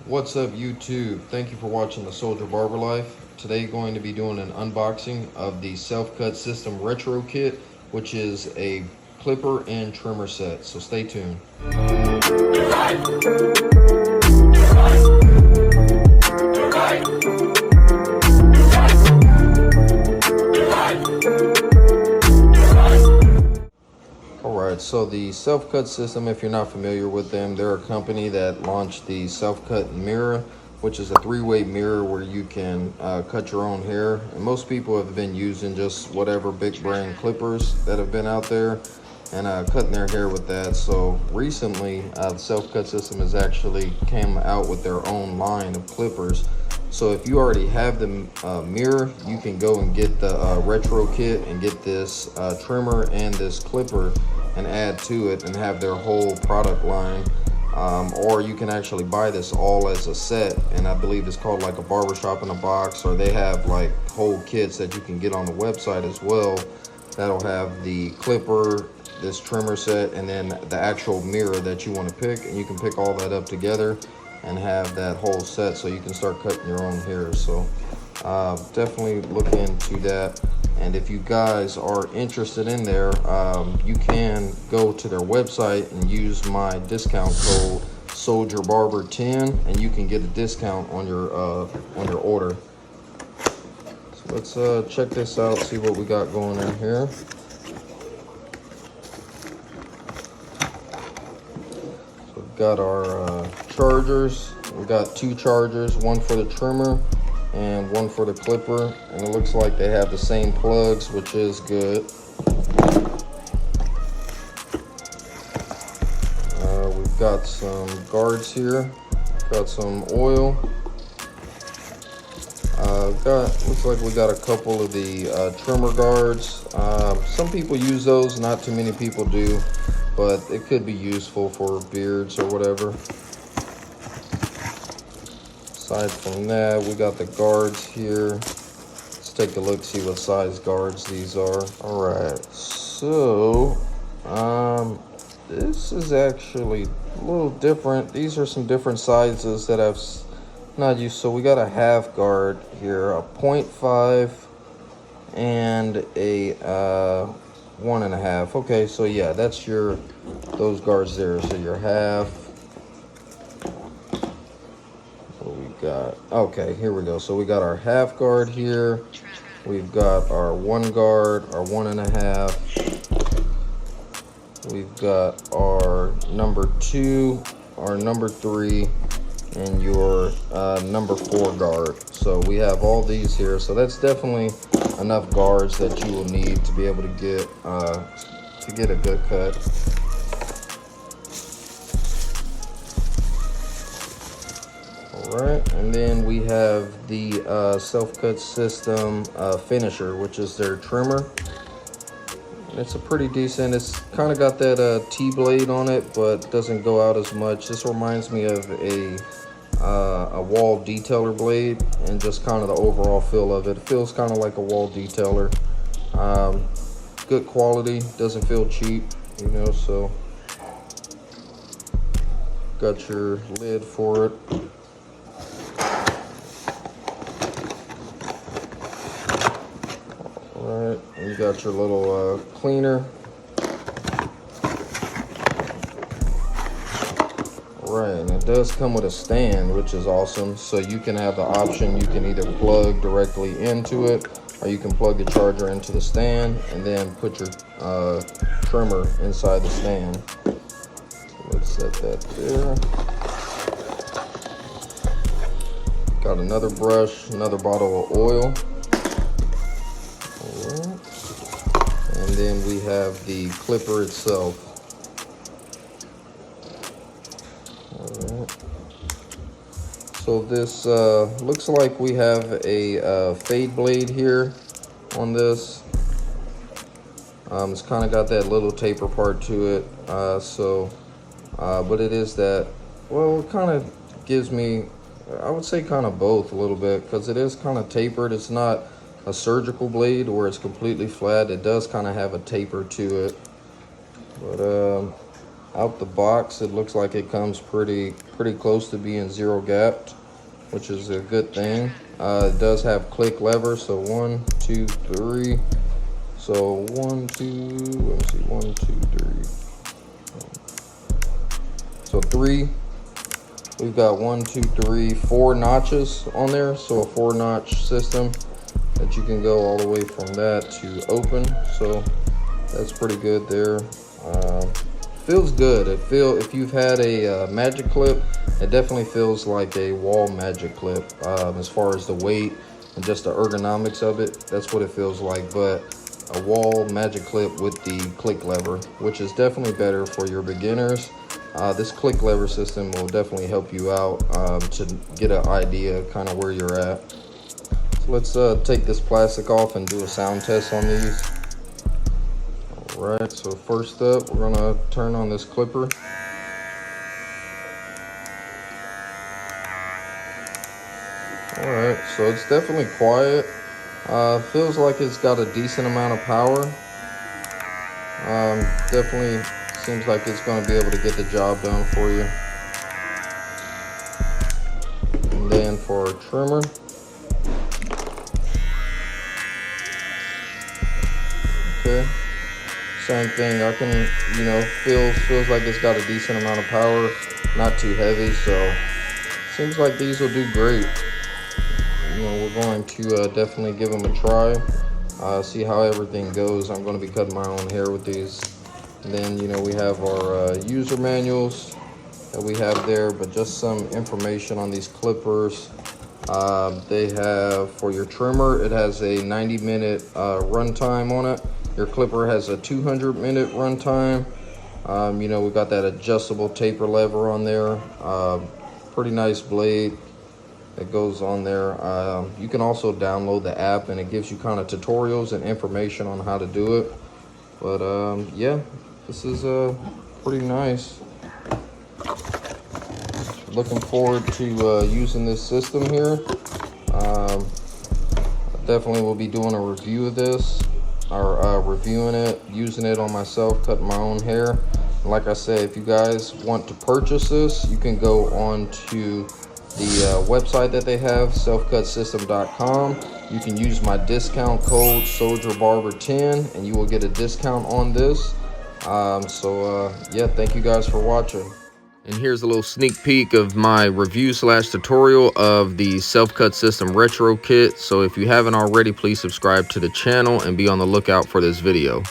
What's up YouTube? Thank you for watching the Soldier Barber Life. Today going to be doing an unboxing of the Selfcutsystem Retro Kit, which is a clipper and trimmer set, so stay tuned. Alright, so the Selfcutsystem, if you're not familiar with them, they're a company that launched the Selfcut mirror, which is a three-way mirror where you can cut your own hair. And most people have been using just whatever big brand clippers that have been out there and cutting their hair with that. So recently, the Selfcutsystem has actually came out with their own line of clippers. So if you already have the mirror, you can go and get the retro kit and get this trimmer and this clipper and add to it and have their whole product line. Or you can actually buy this all as a set, and I believe it's called like a barbershop in a box, or they have like whole kits that you can get on the website as well that'll have the clipper, this trimmer set, and then the actual mirror that you want to pick, and you can pick all that up together and have that whole set so you can start cutting your own hair. So definitely look into that. And if you guys are interested in there, you can go to their website and use my discount code SoldierBarber10, and you can get a discount on your order. So let's check this out, see what we got going on here. So we've got our chargers. We got two chargers, one for the trimmer and one for the clipper, and it looks like they have the same plugs, which is good. We've got some guards here, got some oil, looks like we got a couple of the trimmer guards. Some people use those, not too many people do, but it could be useful for beards or whatever. Aside from that, we got the guards here. Let's take a look, see what size guards these are. All right, so this is actually a little different. These are some different sizes that I've not used. So we got a half guard here, a 0.5 and a 1.5. Okay, so yeah, that's those guards there. So your half. Okay, here we go. So we got our half guard here, we've got our one guard, our 1.5, we've got our number 2, our number 3, and your number 4 guard. So we have all these here, so that's definitely enough guards that you will need to be able to get a good cut. Alright, and then we have the Selfcutsystem finisher, which is their trimmer. It's a pretty decent, it's kind of got that T-blade on it, but doesn't go out as much. This reminds me of a wall detailer blade, and just kind of the overall feel of it. It feels kind of like a wall detailer. Good quality, doesn't feel cheap, you know, so got your lid for it. Alright, you got your little cleaner. Alright, and it does come with a stand, which is awesome. So you can have the option, you can either plug directly into it, or you can plug the charger into the stand and then put your trimmer inside the stand. So let's set that there. Got another brush, another bottle of oil. And then we have the clipper itself. Alright. So this looks like we have a fade blade here on this. It's kind of got that little taper part to it. But it is that, well, it kind of gives me, I would say kind of both a little bit, because it is kind of tapered. It's not a surgical blade where it's completely flat. It does kind of have a taper to it, but Out the box, it looks like it comes pretty close to being zero gapped, which is a good thing. It does have click levers, so 1, 2, 3. So 1, 2, let me see, 1, 2, 3. So 3. We've got 1, 2, 3, 4 notches on there. So a 4-notch system that you can go all the way from that to open. So that's pretty good there. Feels good. If you've had a magic clip, it definitely feels like a wall magic clip. As far as the weight and just the ergonomics of it, that's what it feels like. But a wall magic clip with the click lever, which is definitely better for your beginners. This click lever system will definitely help you out to get an idea kind of where you're at. So let's take this plastic off and do a sound test on these. Alright, so first up, we're gonna turn on this clipper. Alright, so it's definitely quiet. Feels like it's got a decent amount of power. Definitely seems like it's going to be able to get the job done for you. And then for a trimmer, okay, same thing. I can, feels like it's got a decent amount of power, not too heavy, so seems like these will do great. We're going to definitely give them a try, see how everything goes. I'm going to be cutting my own hair with these. And then, we have our user manuals that we have there, but just some information on these clippers. They have, for your trimmer, it has a 90-minute runtime on it. Your clipper has a 200-minute runtime. We got that adjustable taper lever on there. Pretty nice blade that goes on there. You can also download the app, and it gives you kind of tutorials and information on how to do it. But yeah, this is pretty nice. Looking forward to using this system here. Definitely will be doing a review of this, or reviewing it, using it on myself, cutting my own hair. Like I said, if you guys want to purchase this, you can go on to the website that they have, selfcutsystem.com. You can use my discount code SoldierBarber10 and you will get a discount on this. Yeah, thank you guys for watching. And here's a little sneak peek of my review / tutorial of the Selfcutsystem Retro Kit. So if you haven't already, please subscribe to the channel and be on the lookout for this video.